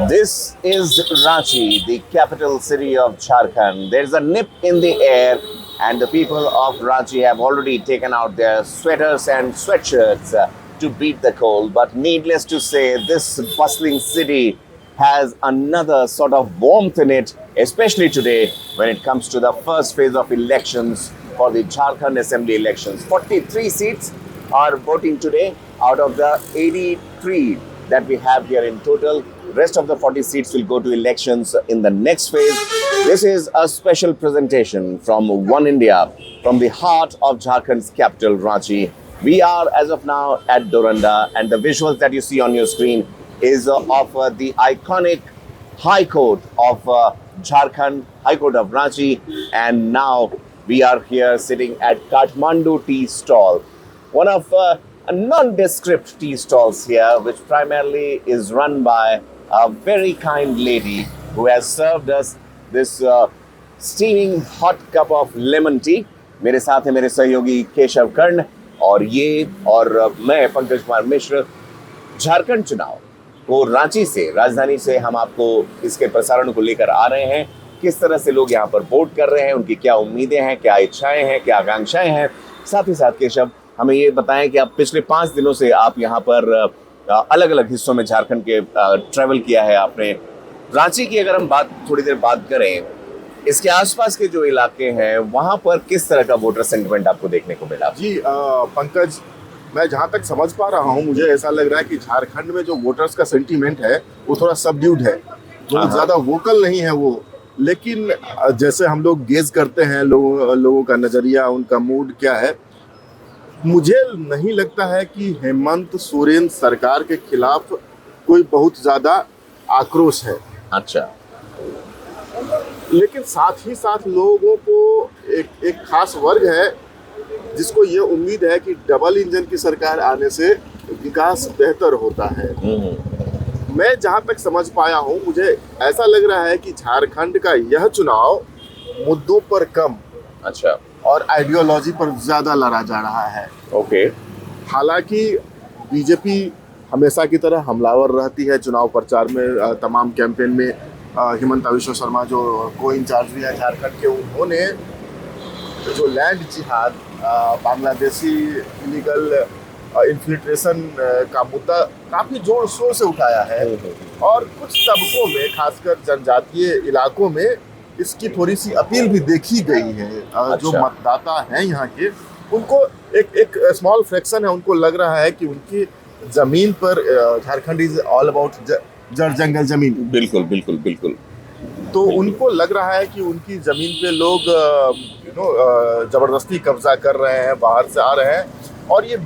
This is Ranchi, the capital city of Jharkhand. There's a nip in the air, and the people of Ranchi have already taken out their sweaters and sweatshirts to beat the cold. But needless to say, this bustling city has another sort of warmth in it, especially today when it comes to the first phase of elections for the Jharkhand Assembly elections. 43 seats are voting today out of the 83 that we have here in total. Rest of the 40 seats will go to elections in the next phase. This is a special presentation from One India, from the heart of Jharkhand's capital, Ranchi. We are, as of now, at Doranda, and the visuals that you see on your screen is of the iconic High Court of Jharkhand, High Court of Ranchi, and now we are here sitting at Kathmandu Tea Stall, one of a nondescript tea stalls here, which primarily is run by a very kind lady who has served us this steaming hot cup of lemon tea. मेरे साथ हैं मेरे सहयोगी केशव कर्ण और मैं पंकज कुमार मिश्र। झारखंड चुनाव को रांची से, राजधानी से हम आपको इसके प्रसारण को लेकर आ रहे हैं। किस तरह से लोग यहाँ पर वोट कर रहे हैं, उनकी क्या उम्मीदें हैं, क्या इच्छाएं हैं, क्या आकांक्षाएं हैं। साथ ही साथ केशव, हमें ये बताएं कि आप पिछले 5 दिनों से आप यहाँ पर अलग अलग हिस्सों में झारखंड के ट्रैवल किया है आपने। रांची की अगर हम थोड़ी देर बात करें, इसके आसपास के जो इलाके हैं वहाँ पर किस तरह का वोटर सेंटिमेंट आपको देखने को मिला? जी पंकज, मैं जहाँ तक समझ पा रहा हूँ, मुझे ऐसा लग रहा है कि झारखंड में जो वोटर्स का सेंटीमेंट है वो थोड़ा सबड्यूड है, बहुत ज़्यादा वोकल नहीं है वो। लेकिन जैसे हम लोग गेज करते हैं लोगों का नज़रिया, उनका मूड क्या है, मुझे नहीं लगता है कि हेमंत सोरेन सरकार के खिलाफ कोई बहुत ज़्यादा आक्रोश है। अच्छा। लेकिन साथ ही साथ लोगों को एक खास वर्ग है जिसको ये उम्मीद है कि डबल इंजन की सरकार आने से विकास बेहतर होता है। मैं जहाँ तक समझ पाया हूँ, मुझे ऐसा लग रहा है कि झारखंड का यह चुनाव मुद्दों पर कम, अच्छा, और आइडियोलॉजी पर ज़्यादा लड़ा जा रहा है। ओके। हालांकि बीजेपी हमेशा की तरह हमलावर रहती है चुनाव प्रचार में, तमाम कैंपेन में। हिमंता विश्व शर्मा जो को इंचार्ज भी है झारखंड के, उन्होंने जो लैंड जिहाद, बांग्लादेशी इलीगल इन्फिल्ट्रेशन का मुद्दा काफ़ी जोर शोर से उठाया है, और कुछ तबकों में, खासकर जनजातीय इलाकों में, इसकी थोड़ी सी अपील भी देखी गई है। अच्छा। जो मतदाता हैं यहाँ के, उनको एक स्मॉल फ्रैक्शन है, उनको लग रहा है कि उनकी ज़मीन पर झारखंड इज ऑल अबाउट जड़ जंगल ज़मीन। बिल्कुल बिल्कुल बिल्कुल। तो उनको लग रहा है कि उनकी ज़मीन पे लोग ज़बरदस्ती कब्जा कर रहे हैं, बाहर से आ रहे हैं, और ये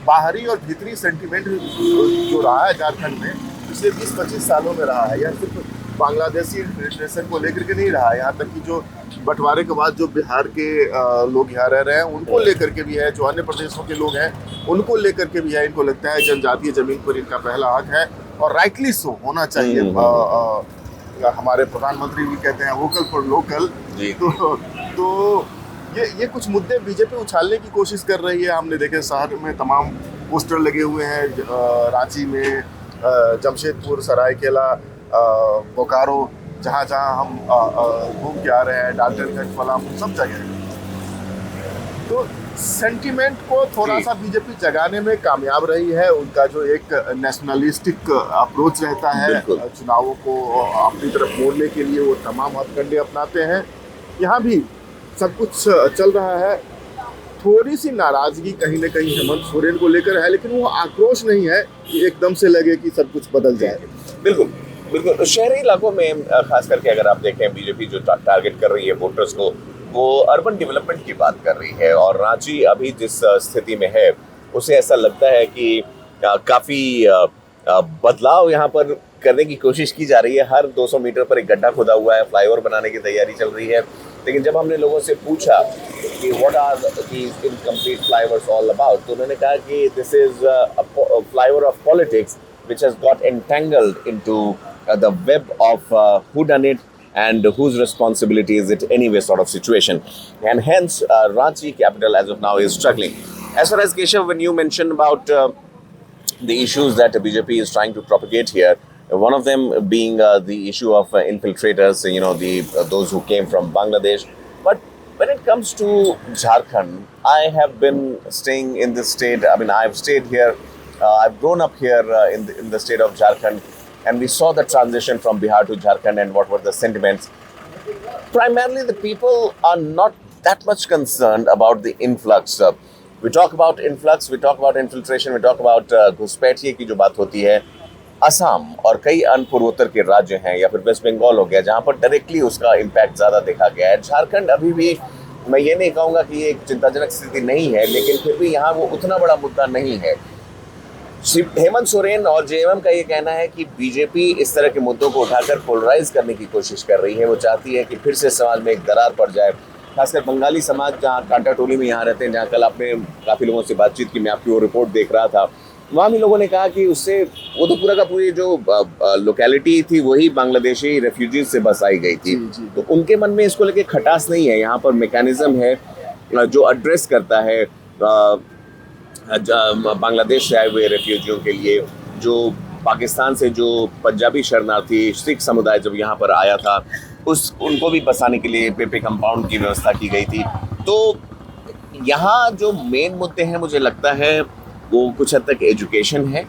बाहरी और भीतरी सेंटीमेंट जो रहा है झारखंड में पिछले 20-25 सालों में रहा है। यह सिर्फ बांग्लादेशी इन्फिल्ट्रेशन को लेकर के नहीं रहा है, यहाँ तक कि जो बंटवारे के बाद जो बिहार के लोग यहाँ रह रहे हैं उनको लेकर के भी है, जो अन्य प्रदेशों के लोग हैं उनको लेकर के भी है। इनको लगता है जनजातीय ज़मीन पर इनका पहला हक है, और राइटली सो होना चाहिए। हमारे प्रधानमंत्री भी कहते हैं वोकल फॉर लोकल। तो ये कुछ मुद्दे बीजेपी उछालने की कोशिश कर रही है। हमने देखे शहर में तमाम पोस्टर लगे हुए हैं, रांची में, जमशेदपुर, सरायकेला, बोकारो, जहाँ हम घूम के आ रहे हैं, डाल्टनगंज, पलामू, सब जगह। तो सेंटीमेंट को थोड़ा सा बीजेपी जगाने में कामयाब रही है। उनका जो एक नेशनलिस्टिक अप्रोच रहता है चुनावों को अपनी तरफ मोड़ने के लिए, वो तमाम हथकंडे अपनाते हैं। यहाँ भी सब कुछ चल रहा है। थोड़ी सी नाराजगी कहीं ना कहीं हेमंत सोरेन को लेकर है, लेकिन वो आक्रोश नहीं है कि एकदम से लगे कि सब कुछ बदल जाए। बिल्कुल बिल्कुल। शहरी इलाकों में खास करके अगर आप देखें, बीजेपी जो टारगेट कर रही है वोटर्स को, वो अर्बन डेवलपमेंट की बात कर रही है। और रांची अभी जिस स्थिति में है, उसे ऐसा लगता है कि काफ़ी बदलाव यहाँ पर करने की कोशिश की जा रही है। हर 200 मीटर पर एक गड्ढा खुदा हुआ है, फ्लाईओवर बनाने की तैयारी चल रही है। लेकिन जब हमने लोगों से पूछा कि what are these incomplete flyovers all about, तो उन्होंने कहा कि this is a flyover of politics which has got entangled into the web of whodunit and whose responsibility is it anyway sort of situation. And hence, Ranchi capital as of now is struggling. As far as Keshav, when you mentioned about the issues that the BJP is trying to propagate here, One of them being the issue of infiltrators, those who came from Bangladesh. But when it comes to Jharkhand, I have been staying in this state. I mean, I've stayed here. I've grown up here in the state of Jharkhand, and we saw the transition from Bihar to Jharkhand, and what were the sentiments. Primarily, the people are not that much concerned about the influx. We talk about influx, we talk about infiltration, we talk about घुसपैठिए की जो बात होती है, असम और कई अन्य पूर्वोत्तर के राज्य हैं या फिर वेस्ट बंगाल हो गया जहां पर डायरेक्टली उसका इम्पैक्ट ज़्यादा देखा गया है। झारखंड अभी भी, मैं ये नहीं कहूँगा कि ये एक चिंताजनक स्थिति नहीं है, लेकिन फिर भी यहाँ वो उतना बड़ा मुद्दा नहीं है। हेमंत सोरेन और जेएमएम का ये कहना है कि बीजेपी इस तरह के मुद्दों को उठाकर पोलराइज करने की कोशिश कर रही है। वो चाहती है कि फिर से समाज में एक दरार पड़ जाए, खासकर बंगाली समाज जहाँ कांटा टोली में यहाँ रहते हैं, जहाँ कल आपने काफ़ी लोगों से बातचीत की, मैं आपकी वो रिपोर्ट देख रहा था, वहाँ भी लोगों ने कहा कि उससे वो तो पूरा का पूरी जो लोकेलिटी थी वही बांग्लादेशी रेफ्यूजीज से बसाई गई थी। तो उनके मन में इसको लेके खटास नहीं है। यहाँ पर मैकेनिज्म है जो एड्रेस करता है बांग्लादेश से आए हुए रेफ्यूजियों के लिए। जो पाकिस्तान से जो पंजाबी शरणार्थी सिख समुदाय जब यहाँ पर आया था, उनको भी बसाने के लिए पेपे कंपाउंड की व्यवस्था की गई थी। तो यहाँ जो मेन मुद्दे हैं, मुझे लगता है वो कुछ हद तक एजुकेशन है,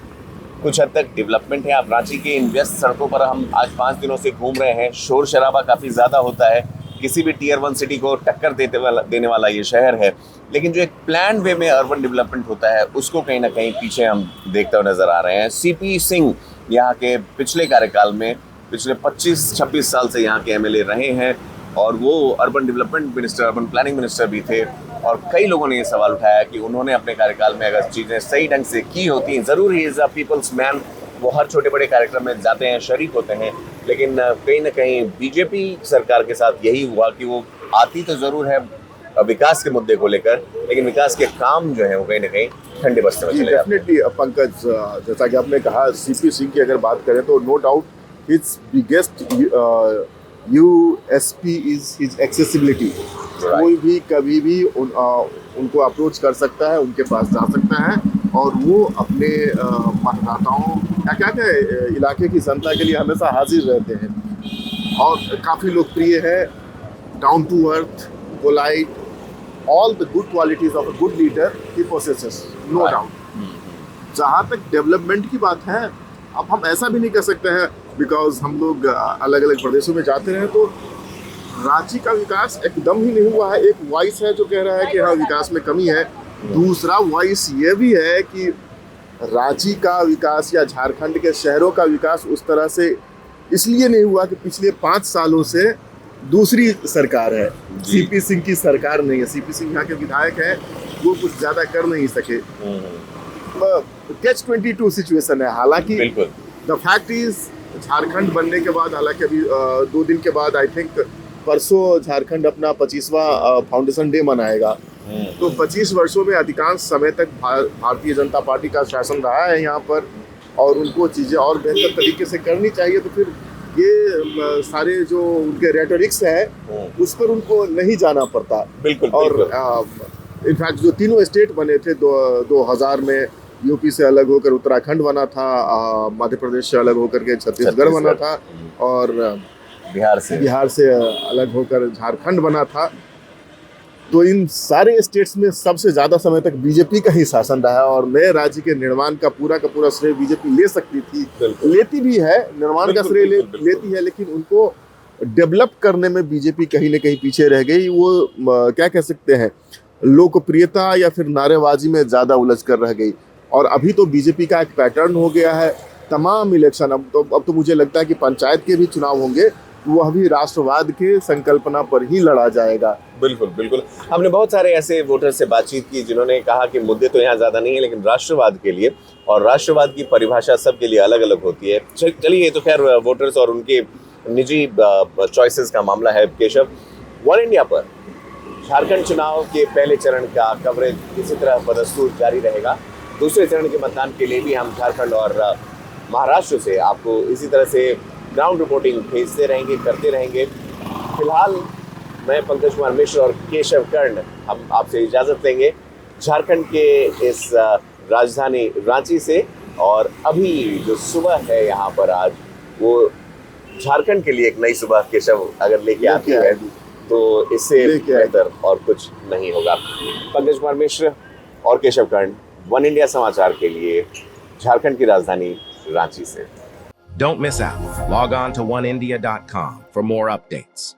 कुछ हद तक डेवलपमेंट है। आप रांची के इन व्यस्त सड़कों पर हम आज 5 दिनों से घूम रहे हैं, शोर शराबा काफ़ी ज़्यादा होता है। किसी भी टीयर 1 सिटी को टक्कर देने वाला ये शहर है, लेकिन जो एक प्लान वे में अर्बन डेवलपमेंट होता है उसको कहीं ना कहीं पीछे हम देखते हुए नज़र आ रहे हैं। सीपी सिंह यहाँ के पिछले कार्यकाल में पिछले 25-26 साल से यहाँ के एमएलए रहे हैं और वो urban development minister, urban planning minister भी थे। और कई लोगों ने ये सवाल उठाया कि उन्होंने अपने कार्यकाल में अगर चीज़ें सही ढंग से की होती, ज़रूर he is a people's man, वो हर छोटे बड़े कार्यक्रम में जाते हैं, शरीक होते हैं, लेकिन कहीं ना कहीं बीजेपी सरकार के साथ यही हुआ कि वो आती तो ज़रूर है विकास के मुद्दे को लेकर, लेकिन विकास के काम जो है वो कहीं ना कहीं ठंडे बस्ते में चले जाते हैं। डेफिनेटली पंकज, जैसा कि आपने कहा, सीपी सिंह की अगर बात करें तो no doubt his biggest USP is his accessibility. कोई भी कभी भी उनको अप्रोच कर सकता है, उनके पास जा सकता है और वो अपने मतदाताओं क्या इलाके की जनता के लिए हमेशा हाजिर रहते हैं और काफ़ी लोकप्रिय है। Down to earth, polite, all the good qualities of a good leader he possesses, no doubt. जहाँ तक डेवलपमेंट की बात है, अब हम ऐसा भी नहीं कर सकते हैं, बिकॉज हम लोग अलग अलग प्रदेशों में जाते रहे तो रांची का विकास एकदम ही नहीं हुआ है। एक वॉइस है जो कह रहा है कि हाँ विकास में कमी है, दूसरा वॉइस ये भी है कि रांची का विकास या झारखंड के शहरों का विकास उस तरह से इसलिए नहीं हुआ कि पिछले 5 सालों से दूसरी सरकार है, सीपी सिंह की सरकार नहीं है। सीपी सिंह यहाँ के विधायक हैं, वो कुछ ज़्यादा कर नहीं सके। Catch-22 सिचुएशन है। हालांकि द फैक्ट इज झारखंड बनने के बाद, हालांकि अभी 2 दिन के बाद आई थिंक परसों झारखंड अपना 25वां फाउंडेशन डे मनाएगा। तो 25 वर्षों में अधिकांश समय तक भारतीय जनता पार्टी का शासन रहा है यहाँ पर और उनको चीज़ें और बेहतर तरीके से करनी चाहिए। तो फिर ये सारे जो उनके रेटोरिक्स है उस पर उनको नहीं जाना पड़ता। बिल्कुल। और इनफैक्ट जो तीनों स्टेट बने थे 2000 में, यूपी से अलग होकर उत्तराखंड बना था, मध्य प्रदेश से अलग होकर के छत्तीसगढ़ बना था और बिहार से अलग होकर झारखंड बना था। तो इन सारे स्टेट्स में सबसे ज़्यादा समय तक बीजेपी का ही शासन रहा है और नए राज्य के निर्माण का पूरा श्रेय बीजेपी ले सकती थी, लेती भी है, निर्माण का श्रेय लेती है, लेकिन उनको डेवलप करने में बीजेपी कहीं ना कहीं पीछे रह गई। वो क्या कह सकते हैं, लोकप्रियता या फिर नारेबाजी में ज़्यादा उलझ कर रह गई। और अभी तो बीजेपी का एक पैटर्न हो गया है, तमाम इलेक्शन, अब तो मुझे लगता है कि पंचायत के भी चुनाव होंगे, वह भी राष्ट्रवाद के संकल्पना पर ही लड़ा जाएगा। बिल्कुल। हमने बहुत सारे ऐसे वोटर से बातचीत की जिन्होंने कहा कि मुद्दे तो यहाँ ज़्यादा नहीं है, लेकिन राष्ट्रवाद के लिए, और राष्ट्रवाद की परिभाषा सबके लिए अलग अलग होती है। चलिए, ये तो खैर वोटर्स और उनके निजी चॉइसेस का मामला है। केशव, वन इंडिया पर झारखंड चुनाव के पहले चरण का कवरेज इसी तरह बदस्तूर जारी रहेगा। दूसरे चरण के मतदान के लिए भी हम झारखंड और महाराष्ट्र से आपको इसी तरह से ग्राउंड रिपोर्टिंग भेजते रहेंगे, करते रहेंगे। फिलहाल मैं पंकज कुमार मिश्र और केशव कर्ण हम आपसे इजाज़त लेंगे झारखंड के इस राजधानी रांची से। और अभी जो सुबह है यहाँ पर आज वो झारखंड के लिए एक नई सुबह केशव अगर लेके आती है तो इससे बेहतर और कुछ नहीं होगा। पंकज कुमार मिश्र और केशव कर्ण, वन इंडिया समाचार के लिए झारखंड की राजधानी रांची से। Don't miss out. Log on to oneindia.com for more updates.